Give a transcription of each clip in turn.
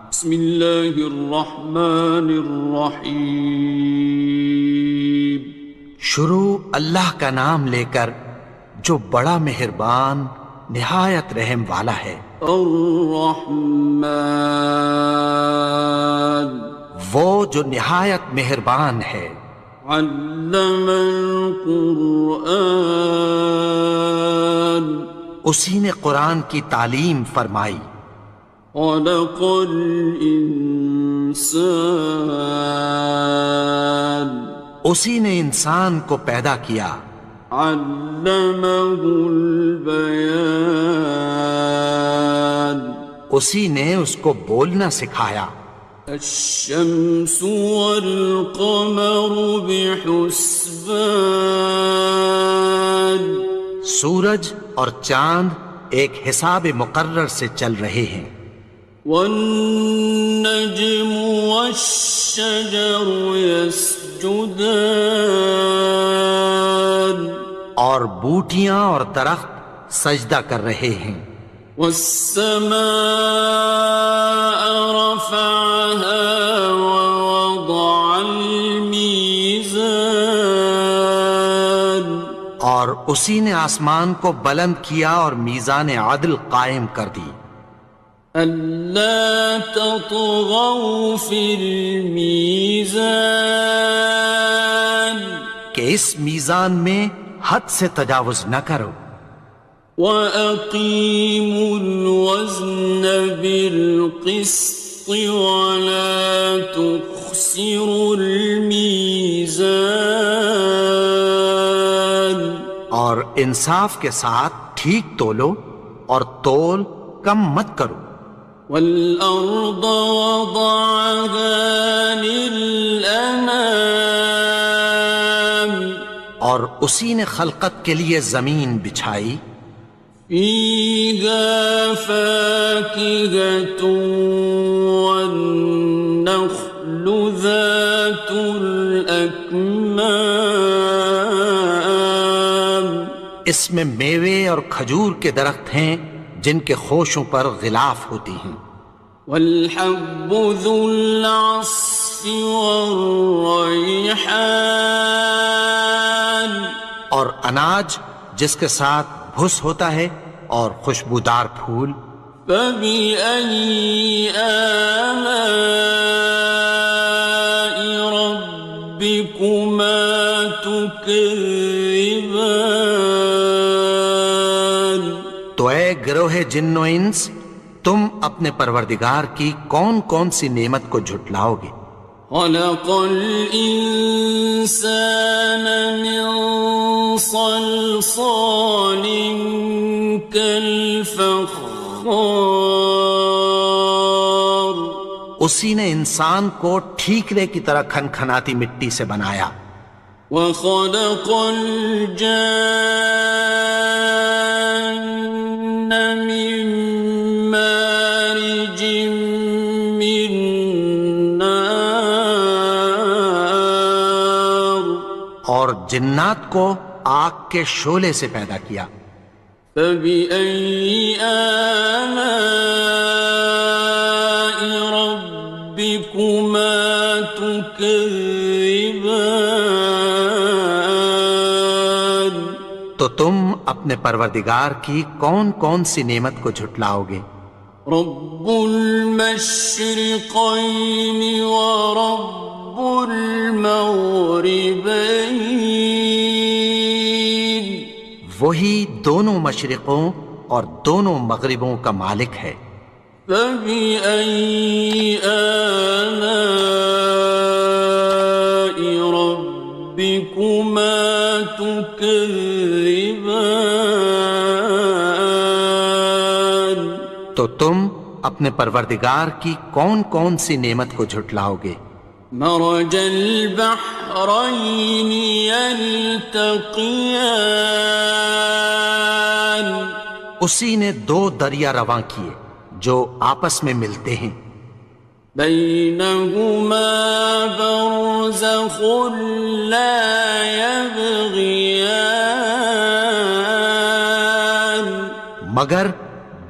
بسم اللہ الرحمن الرحیم۔ شروع اللہ کا نام لے کر جو بڑا مہربان نہایت رحم والا ہے۔ الرحمن، وہ جو نہایت مہربان ہے۔ علم القرآن، اسی نے قرآن کی تعلیم فرمائی۔ خلق الانسان، اسی نے انسان کو پیدا کیا۔ علمہ البیان، اسی نے اس کو بولنا سکھایا۔ الشمس والقمر بحسبان، سورج اور چاند ایک حساب مقرر سے چل رہے ہیں۔ والنجم والشجر يسجدان، اور بوٹیاں اور درخت سجدہ کر رہے ہیں۔ والسماء رفعها ووضع الميزان، اور اسی نے آسمان کو بلند کیا اور میزان عدل قائم کر دی۔ ألا تطغوا في الميزان، کہ اس میزان میں حد سے تجاوز نہ کرو۔ وَأَقِيمُوا الْوَزْنَ بِالْقِسْطِ وَلَا تُخْسِرُوا الْمِيزَانَ، اور انصاف کے ساتھ ٹھیک تولو اور تول کم مت کرو۔ وَالْأَرْضَ وَضَعَهَا لِلْأَنَامِ، اور اسی نے خلقت کے لیے زمین بچھائی۔ فِيهَا فَاكِهَةٌ وَالنَّخْلُ ذَاتُ الْأَكْمَامِ، اس میں میوے اور کھجور کے درخت ہیں جن کے خوشوں پر غلاف ہوتی ہیں۔ وَالْحَبُّ ذُو الْعَصْفِ وَالرَّيْحَانِ، اور اناج جس کے ساتھ بھس ہوتا ہے اور خوشبودار پھول۔ فَبِأَيِّ آلَاءِ رَبِّكُمَا تُكَذِّبَانِ، تو اے گروہ جن و انس، تم اپنے پروردگار کی کون کون سی نعمت کو جھٹلاؤ گے؟ خَلَقَ الْإِنسَانَ مِنْ صَلْصَالٍ كَالْفَخَّارِ، اسی نے انسان کو ٹھیکرے کی طرح کھنکھناتی مٹی سے بنایا۔ وَخَلَقَ الْجَانَّ مِن مَّارِجٍ مِّن نَّارٍ، اور جنات کو آگ کے شعلے سے پیدا کیا۔ فَبِأَيِّ آلَاءِ رَبِّكُمَا تُكَذِّبَانِ، تو تم اپنے پروردگار کی کون کون سی نعمت کو جھٹلاؤ گے؟ رب المشرقين ورب المغربين، وہی دونوں مشرقوں اور دونوں مغربوں کا مالک ہے۔ فَبِأَيِّ آلَاءِ رَبِّكُمَا تُكَذِّبَانِ، تو تم اپنے پروردگار کی کون کون سی نعمت کو جھٹلاؤ گے؟ مرج البحرين يلتقيان، اسی نے دو دریا رواں کیے جو آپس میں ملتے ہیں۔ بينهما برزخ لا يبغيان، مگر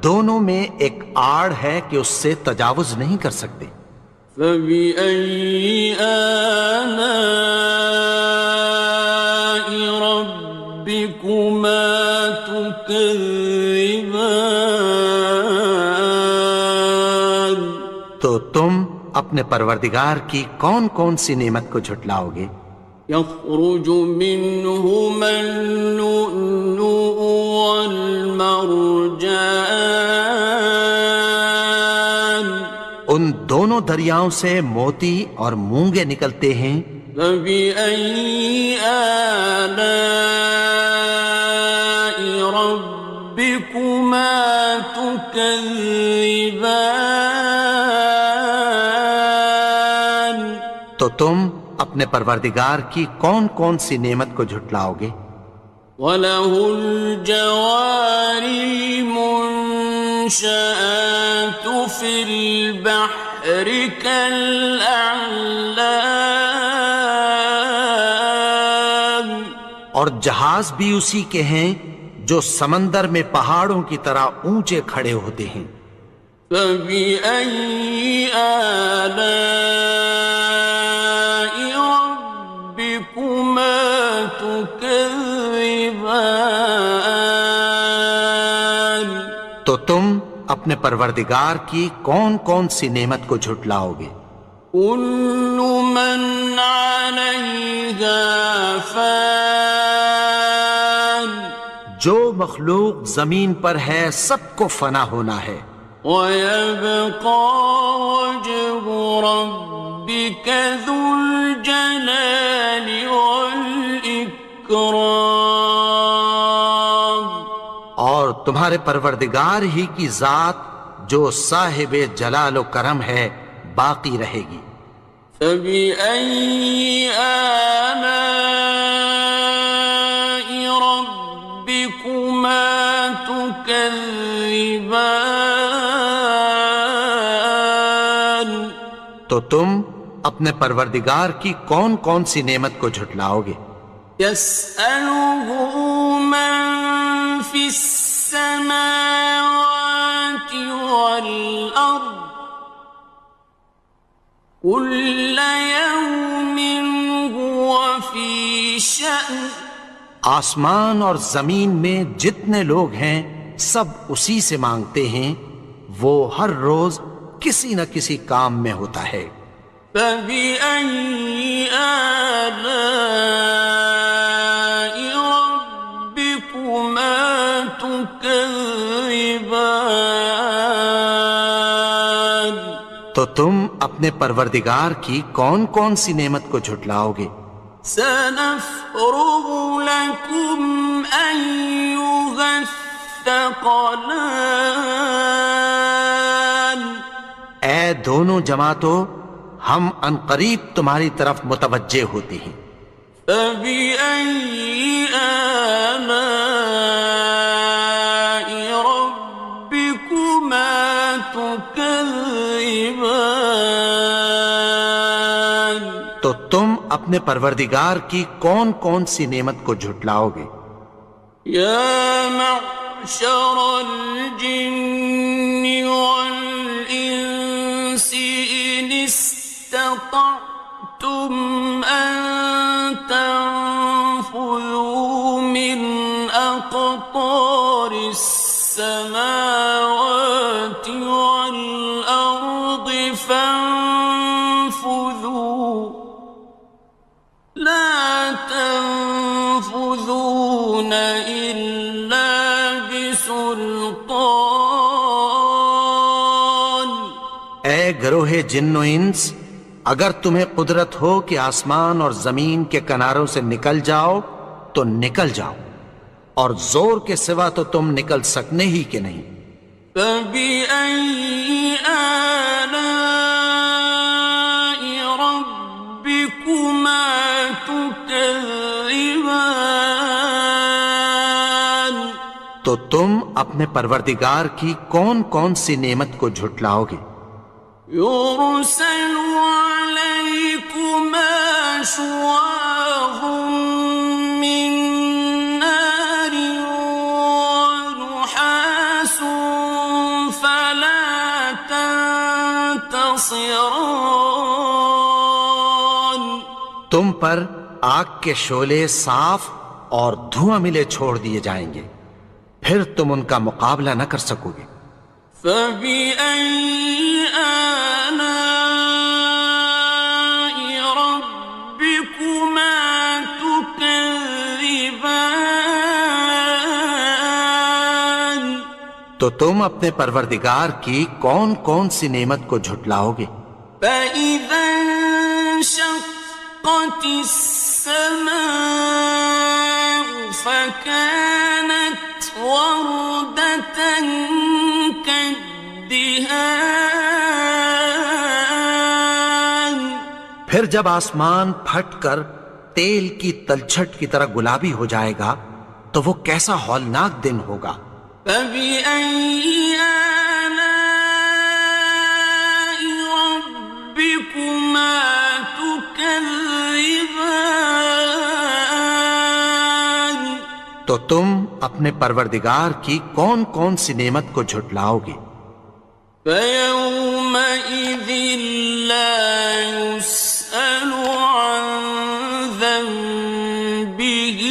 دونوں میں ایک آڑ ہے کہ اس سے تجاوز نہیں کر سکتے۔ فبأي آلاء ربكما تكذبان؟ تو تم اپنے پروردگار کی کون کون سی نعمت کو جھٹلاؤ گے؟ يخرج منهما اللؤلؤ والمرجان ان دونوں دریاؤں سے موتی اور مونگے نکلتے ہیں۔ فبأي آلاء ربكما تكذبان؟ تو تم اپنے پروردگار کی کون کون سی نعمت کو جھٹلاؤ گے؟ وَلَهُ الْجَوَارِ الْمُنشَآتُ فِي الْبَحْرِ كَالْأَعْلَامِ، اور جہاز بھی اسی کے ہیں جو سمندر میں پہاڑوں کی طرح اونچے کھڑے ہوتے ہیں۔ فَبِأَيِّ آلَاءِ رَبِّكُمَا تُكَذِّبَانِ؟ تو تم اپنے پروردگار کی کون کون سی نعمت کو جھٹلاؤ گے؟ كُلُّ مَنْ عَلَيْهَا فَانٍ، جو مخلوق زمین پر ہے سب کو فنا ہونا ہے۔ وَيَبْقَى وَجْهُ رَبِّكَ ذُو الْجَلَالِ وَالْإِكْرَامِ، اور تمہارے پروردگار ہی کی ذات جو صاحب جلال و کرم ہے باقی رہے گی۔ فَبِأَيِّ آلَاءِ رَبِّكُمَا تُكَذِّبَانِ؟ تو تم اپنے پروردگار کی کون کون سی نعمت کو جھٹلاؤ گے؟ يَسْأَلُهُ مَن فِي السَّمَاوَاتِ وَالْأَرْضِ كُلَّ يَوْمٍ هُوَ فِي شَأْنٍ، آسمان اور زمین میں جتنے لوگ ہیں سب اسی سے مانگتے ہیں، وہ ہر روز کسی نہ کسی کام میں ہوتا ہے۔ فَبِأَيِّ آلَاءِ رَبِّكُمَا تُكَذِّبَانِ؟ تو تم اپنے پروردگار کی کون کون سی نعمت کو جھٹلاؤ گے؟ سَنَفْرُغُ لَكُمْ أَيُّهَ الثَّقَلَانِ، اے دونوں جماعتوں، ہم عنقریب تمہاری طرف متوجہ ہوتے ہیں۔ فَبِأَيِّ آلَاءِ رَبِّكُمَا تُكَذِّبَانِ؟ تو تم اپنے پروردگار کی کون کون سی نعمت کو جھٹلاؤ گے؟ يَا مَعْشَرَ الْجِنِّ وَالْإِنسِ إِنِ اسْتَطَعْتُمْ أَن تَنفُذُوا مِنْ أَقْطَارِ السَّمَاوَاتِ وَالْأَرْضِ فَانفُذُوا، لَا تَنفُذُونَ إِلَّا بِسُلْطَانٍ۔ اے گروہ جن و انس، اگر تمہیں قدرت ہو کہ آسمان اور زمین کے کناروں سے نکل جاؤ تو نکل جاؤ، اور زور کے سوا تو تم نکل سکنے ہی کہ نہیں۔ فَبِأَيِّ آلَاءِ رَبِّكُمَا تُكَذِّبَانِ؟ تو تم اپنے پروردگار کی کون کون سی نعمت کو جھٹلاؤ گے؟ يُرْسَلُ عَلَيْكُمَا شُوَاظٌ مِّن نَّارٍ وَنُحَاسٌ خاصران. تم پر آگ کے شعلے صاف اور دھواں ملے چھوڑ دیے جائیں گے، پھر تم ان کا مقابلہ نہ کر سکو گے۔ فبأي آلاء ربكما تكذبان. تو تم اپنے پروردگار کی کون کون سی نعمت کو جھٹلاؤ گے؟ فإذا انشقت السماء فكانت وردة كالدهان. پھر جب آسمان پھٹ کر تیل کی تلچھٹ کی طرح گلابی ہو جائے گا تو وہ کیسا ہولناک دن ہوگا۔ فبأي آلاء ربكما تكذبان. تو تم اپنے پروردگار کی کون کون سی نعمت کو جھٹلاؤ گے؟ فيومئذ لا يسأل عن ذنبه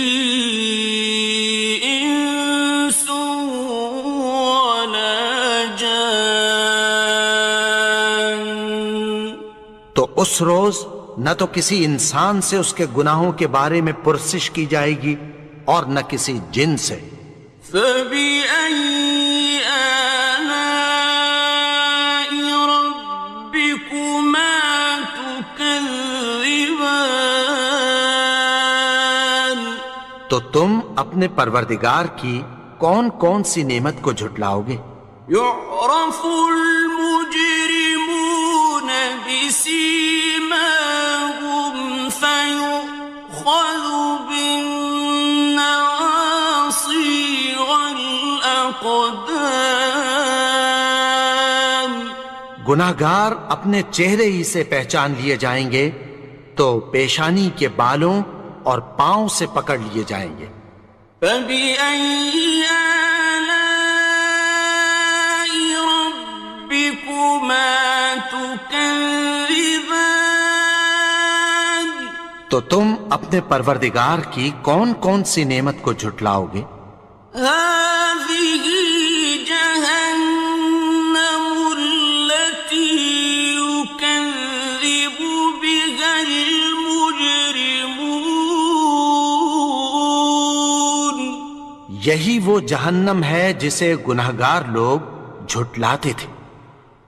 إنس ولا جان. تو اس روز نہ تو کسی انسان سے اس کے گناہوں کے بارے میں پرسش کی جائے گی اور نہ کسی جن سے۔ فبأي آلاء ربكما تكذبان. تو تم اپنے پروردگار کی کون کون سی نعمت کو جھٹلاؤ گے؟ يعرف المجرمون بسيماهم فيؤخذ بالنواصي والأقدام. گناہگار اپنے چہرے ہی سے پہچان لیے جائیں گے تو پیشانی کے بالوں اور پاؤں سے پکڑ لیے جائیں گے۔ فبأي آلاء ربكما تكذبان. تو تم اپنے پروردگار کی کون کون سی نعمت کو جھٹلاؤ گے؟ هذه جهنم التي يكذب بها المجرمون. یہی وہ جہنم ہے جسے گناہگار لوگ جھٹلاتے تھے۔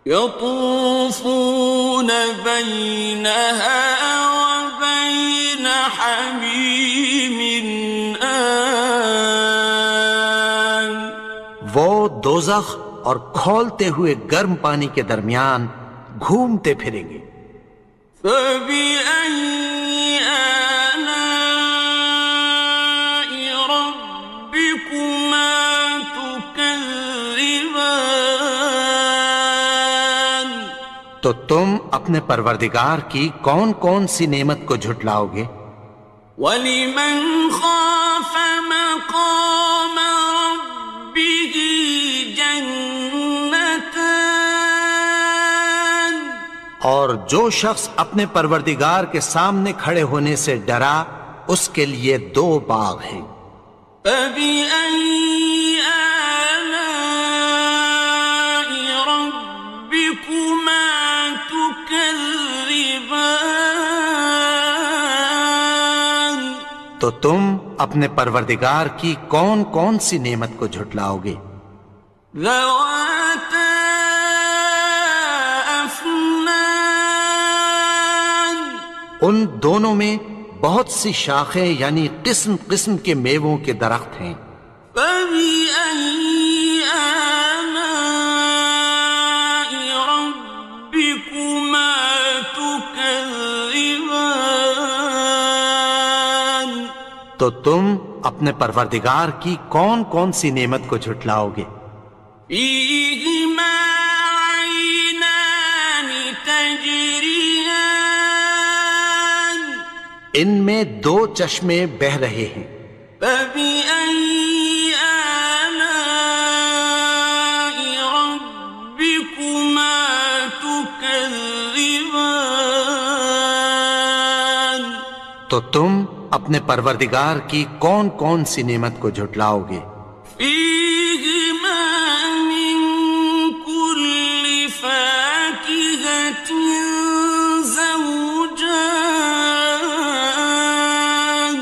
يطوفون بينها وبين حميم آن. وہ دوزخ اور کھولتے ہوئے گرم پانی کے درمیان گھومتے پھریں گے۔ فبأي آلاء ربكما تكذبان. تو تم اپنے پروردگار کی کون کون سی نعمت کو جھٹلاؤ گے؟ وَلِمَنْ خَافَ مَقَامَ رَبِّهِ جَنَّتَانِ. اور جو شخص اپنے پروردگار کے سامنے کھڑے ہونے سے ڈرا اس کے لیے دو باغ ہیں۔ فَبِأَيِّ آلَاءِ رَبِّكُمَا تُكَذِّبَانِ. تو تم اپنے پروردگار کی کون کون سی نعمت کو جھٹلاؤ گے؟ ذَوَاتَا أَفْنَانٍ. ان دونوں میں بہت سی شاخیں یعنی قسم قسم کے میووں کے درخت ہیں۔ فَبِأَيِّ آلَاءِ رَبِّكُمَا تُكَذِّبَانِ. تو تم اپنے پروردگار کی کون کون سی نعمت کو جھٹلاؤ گے؟ فِيهِمَا عَيْنَانِ تَجْرِيَانِ. ان میں دو چشمے بہہ رہے ہیں۔ فَبِأَيِّ آلَاءِ رَبِّكُمَا تُكَذِّبَانِ. تكذبان تو تم اپنے پروردگار کی کون کون سی نعمت کو جھٹلاؤ گے؟ فيهما من كل فاكهة زوجان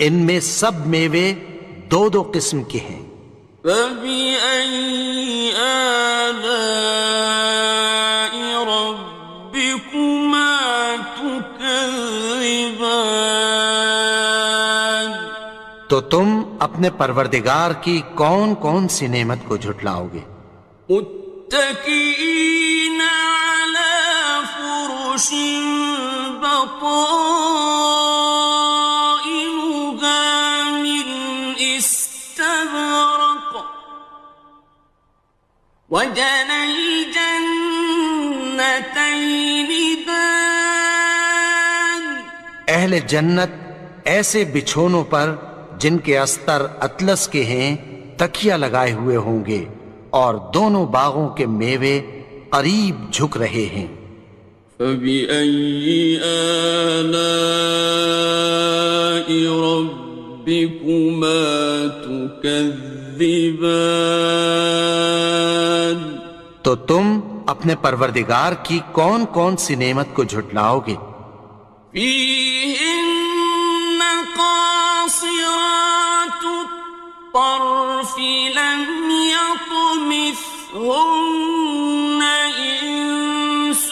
ان میں سب میوے دو دو قسم کے ہیں۔ فبأي آلاء ربكما تكذبان تو تم اپنے پروردگار کی کون کون سی نعمت کو جھٹلاؤ گے؟ متكئين على فرش بطائنها من استبرق وجنى الجنتين دان اہل جنت ایسے بچھونوں پر جن کے استر اطلس کے ہیں تکیہ لگائے ہوئے ہوں گے، اور دونوں باغوں کے میوے قریب جھک رہے ہیں۔ فبأي آلاء ربكما تكذبان تو تم اپنے پروردگار کی کون کون سی نعمت کو جھٹلاؤ گے؟ فيهن قاصرات الطرف لم يطمثهن إنس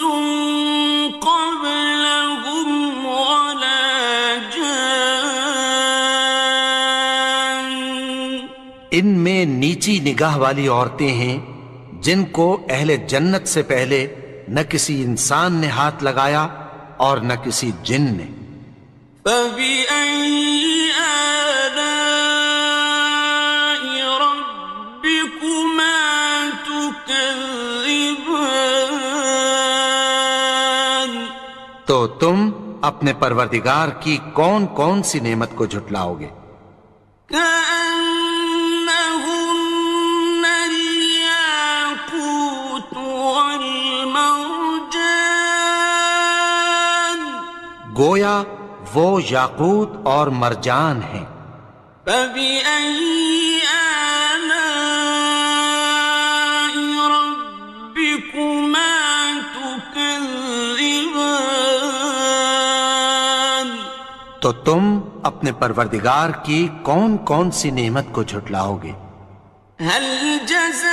قبلهم ولا جان ان میں نیچی نگاہ والی عورتیں ہیں جن کو اہل جنت سے پہلے نہ کسی انسان نے ہاتھ لگایا اور نہ کسی جن نے۔ فبأي آلاء ربكما تكذبان تو تم اپنے پروردگار کی کون کون سی نعمت کو جھٹلاؤ گے؟ كأنهن الياقوت والمرجان گویا وہ یاقوت اور مرجان ہیں۔ فبأي آلاء ربكما تكذبان تو تم اپنے پروردگار کی کون کون سی نعمت کو جھٹلاؤ گے؟ هل جزاء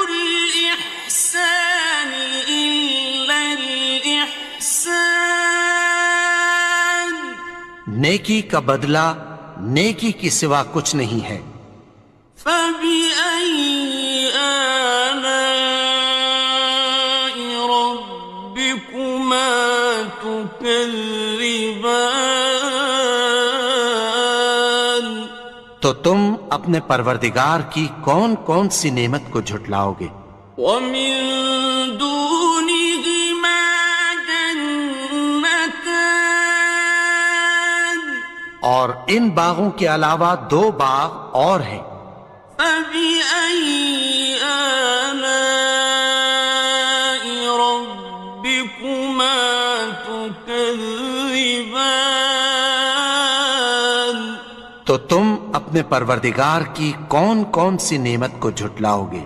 الإحسان إلا الإحسان نیکی کا بدلہ نیکی کی سوا کچھ نہیں ہے۔ فبأي آلاء ربكما تكذبان تو تم اپنے پروردگار کی کون کون سی نعمت کو جھٹلاؤ گے؟ ومن دونهما جنتان اور ان باغوں کے علاوہ دو باغ اور ہیں۔ فبأي آلاء ربكما تكذبان تو تم اپنے پروردگار کی کون کون سی نعمت کو جھٹلاؤ گے؟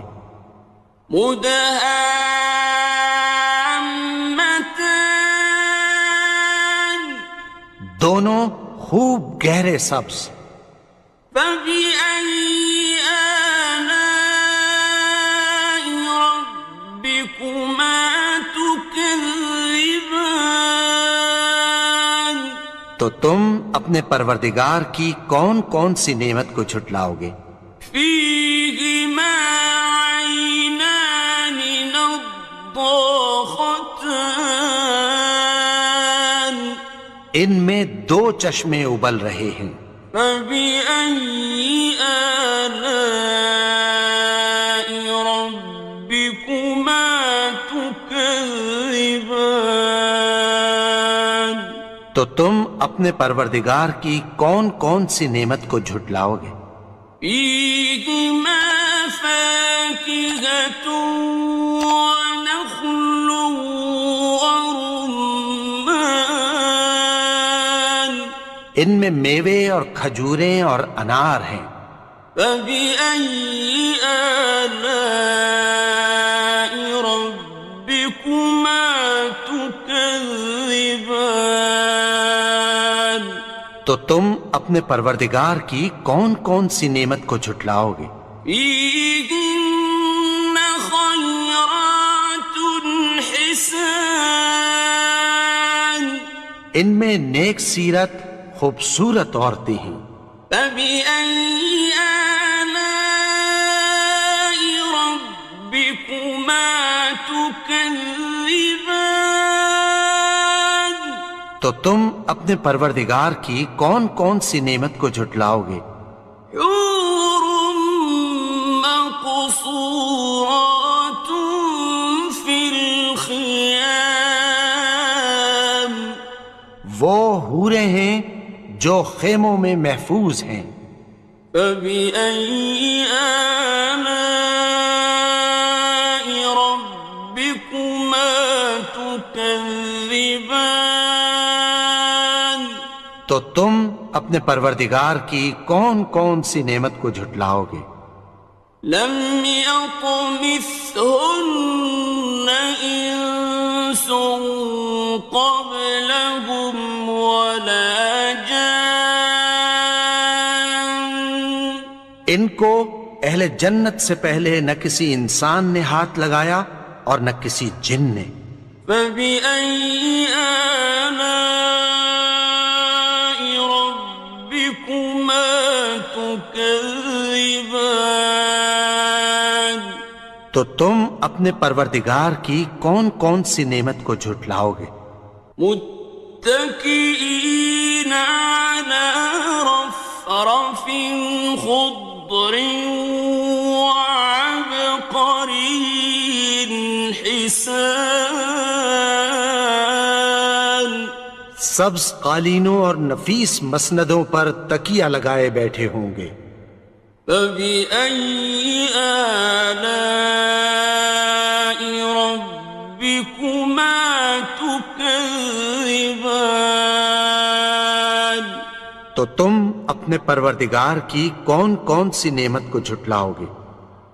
مدهامتان دونوں خوب گہرے سبز۔ فبأي آلاء ربكما تكذبان تو تم اپنے پروردگار کی کون کون سی نعمت کو جھٹلاؤ گے؟ فيهما عينان نضاختان ان میں دو چشمے ابل رہے ہیں۔ فبأي آلاء ربكما تكذبان تو تم اپنے پروردگار کی کون کون سی نعمت کو جھٹلاؤ گے؟ فيهما فاكهة ونخل ان میں میوے اور کھجوریں اور انار ہیں۔ فبأي آلاء ربكما تكذبان؟ تو تم اپنے پروردگار کی کون کون سی نعمت کو جھٹلاؤ گے؟ فيهن خيرات حسان، ان میں نیک سیرت خوبصورت عورتیں ہیں۔ فبأي آلاء ربكما تكذبان؟ تو تم اپنے پروردگار کی کون کون سی نعمت کو جھٹلاؤ گے؟ حور مقصورات في الخيام، وہ حوریں ہیں جو خیموں میں محفوظ ہیں۔ فبأي آلاء ربكما تكذبان؟ تو تم اپنے پروردگار کی کون کون سی نعمت کو جھٹلاؤ گے؟ لم يطمثهن إنس قبلهم ولا جان، ان کو اہل جنت سے پہلے نہ کسی انسان نے ہاتھ لگایا اور نہ کسی جن نے۔ فبأي آلاء ربكما تكذبان؟ تو تم اپنے پروردگار کی کون کون سی نعمت کو جھٹلاؤ گے؟ متكئين على رفرف خضر وعبقري حسان، سبز قالینوں اور نفیس مسندوں پر تکیہ لگائے بیٹھے ہوں گے۔ فبأي آلاء ربكما تكذبان؟ تو تم اپنے پروردگار کی کون کون سی نعمت کو جھٹلاؤ گے؟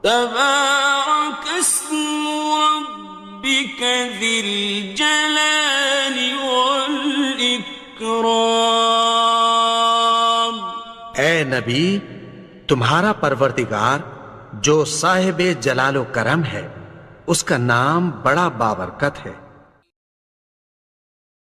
تبارك اسم ربك ذي الجلال والإكرام۔ اے نبی، تمہارا پروردگار جو صاحب جلال و کرم ہے، اس کا نام بڑا بابرکت ہے۔